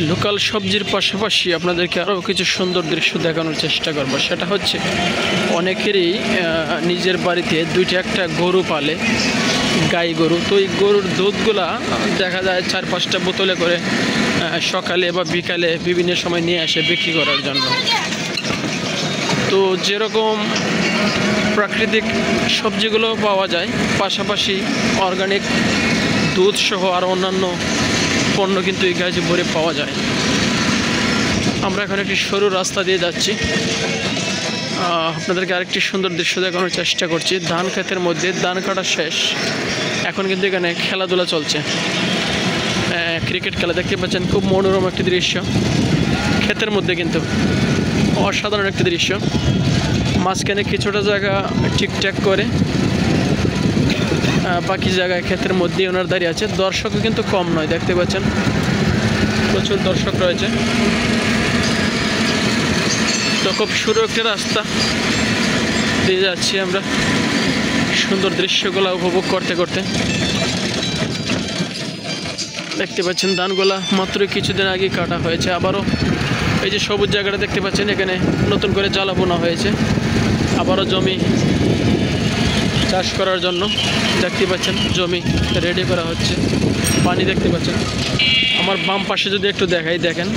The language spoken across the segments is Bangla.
লোকাল সবজির পাশাপাশি আপনাদেরকে আরও কিছু সুন্দর দৃশ্য দেখানোর চেষ্টা করব। সেটা হচ্ছে অনেকেরই নিজের বাড়িতে দুইটা একটা গরু পালে, গাই গরু। তো এই গরুর দুধগুলা দেখা যায় 4-5টা বোতলে করে সকালে বা বিকালে বিভিন্ন সময় নিয়ে আসে বিক্রি করার জন্য। তো যেরকম প্রাকৃতিক সবজিগুলো পাওয়া যায়, পাশাপাশি অর্গানিক দুধ সহ আরও অন্যান্য পণ্য কিন্তু এই গাজীপুরে পাওয়া যায়। আমরা এখন একটি সরু রাস্তা দিয়ে যাচ্ছি, আপনাদেরকে আরেকটি সুন্দর দৃশ্য দেখানোর চেষ্টা করছি। ধান ক্ষেতের মধ্যে ধান কাটা শেষ, এখন কিন্তু এখানে খেলাধুলা চলছে, ক্রিকেট খেলা দেখতে পাচ্ছেন। খুব মনোরম একটি দৃশ্য, ক্ষেতের মধ্যে কিন্তু অসাধারণ একটি দৃশ্য। মাঝখানে কিছুটা জায়গা ঠিকঠাক করে, বাকি জায়গায় ক্ষেতের মধ্যেই ওনার দাঁড়িয়ে আছে। দর্শকও কিন্তু কম নয়, দেখতে পাচ্ছেন প্রচুর দর্শক রয়েছে। তো খুব সরু একটা রাস্তা দিয়ে যাচ্ছি আমরা সুন্দর দৃশ্যগুলো উপভোগ করতে করতে। দেখতে পাচ্ছেন ধানগুলা মাত্র কিছুদিন আগে কাটা হয়েছে। আবারও এই যে সবুজ জায়গাটা দেখতে পাচ্ছেন, এখানে নতুন করে জ্বালা বোনা হয়েছে। আবারও জমি চাষ করার জন্য দেখতে পাচ্ছেন জমি রেডি করা হচ্ছে। পানি দেখতে পাচ্ছেন। আমার বাম পাশে যদি একটু দেখাই, দেখেন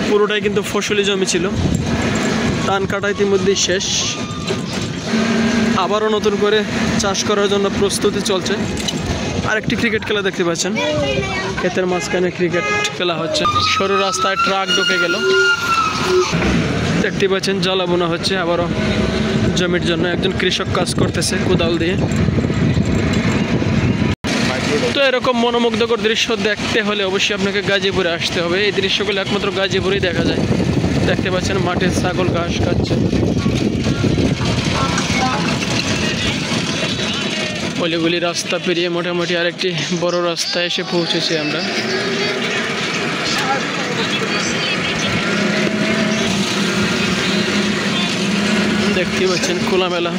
পুরোটাই কিন্তু ফসলি জমি ছিল, ধান কাটা ইতিমধ্যেই শেষ। আবারও নতুন করে চাষ করার জন্য প্রস্তুতি চলছে। আরেকটি ক্রিকেট খেলা দেখতে পাচ্ছেন, ক্ষেতের মাঝখানে ক্রিকেট খেলা হচ্ছে। সরু রাস্তায় ট্রাক ঢুকে গেল, দেখতে পাচ্ছেন জ্বালা বোনা হচ্ছে। আবারও জমির জন্য একজন কৃষক কাজ করতেছে কোদাল দিয়ে। তো এরকম মনোমুগ্ধকর দৃশ্য দেখতে হলে অবশ্যই আপনাকে গাজীপুরে আসতে হবে। এই দৃশ্যগুলো একমাত্র গাজীপুরেই দেখা যায়। দেখতে পাচ্ছেন মাঠে ছাগল ঘাস খাচ্ছে। অলিগুলি রাস্তা পেরিয়ে মোটামুটি আরেকটি বড় রাস্তায় এসে পৌঁছেছি আমরা। দেখতে পাচ্ছেন খোলামেলা,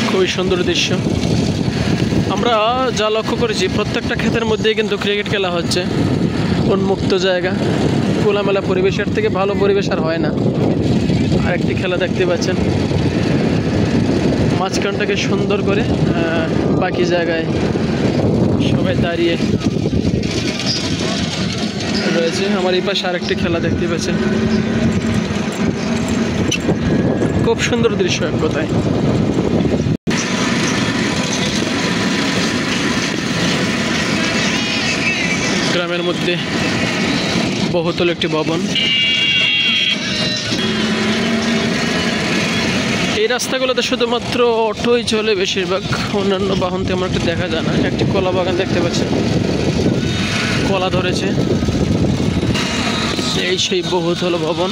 খুবই সুন্দর দৃশ্য। আমরা যা লক্ষ্য করেছি প্রত্যেকটা ক্ষেতের মধ্যেই কিন্তু ক্রিকেট খেলা হচ্ছে। উন্মুক্ত জায়গা, খোলামেলা পরিবেশের থেকে ভালো পরিবেশ আর হয় না। আরেকটি খেলা দেখতে পাচ্ছেন, মাঝখানটাকে সুন্দর করে, বাকি জায়গায় সবাই দাঁড়িয়ে রয়েছে। আমার এই পাশে আরেকটি খেলা দেখতে পাচ্ছেন, খুব সুন্দর দৃশ্য এক কথায়। গ্রামের মধ্যে বহুতল একটি ভবন। এই রাস্তাগুলোতে শুধুমাত্র অটোই চলে বেশিরভাগ, অন্যান্য বাহন তেমন একটা দেখা যায় না। একটি কলা বাগান দেখতে পাচ্ছেন, কলা ধরেছে। সেই বহুতল ভবন।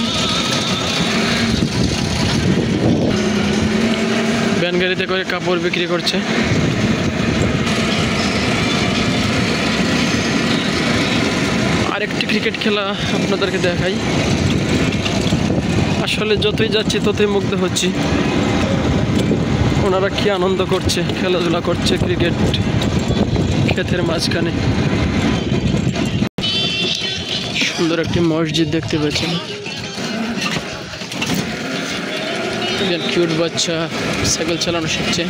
ভ্যান গাড়িতে করে কাপড় বিক্রি করছে। আরেকটি ক্রিকেট খেলা আপনাদেরকে দেখাই। আসলে যতই যাচ্ছি ততই মুগ্ধ হচ্ছি, ওনারা কি আনন্দ করছে, খেলাধুলা করছে ক্রিকেট ক্ষেতের মাঝখানে। সুন্দর একটি মসজিদ দেখতে পাচ্ছেন, কিউট বাচ্চা সাইকেল চালানো শিখছে।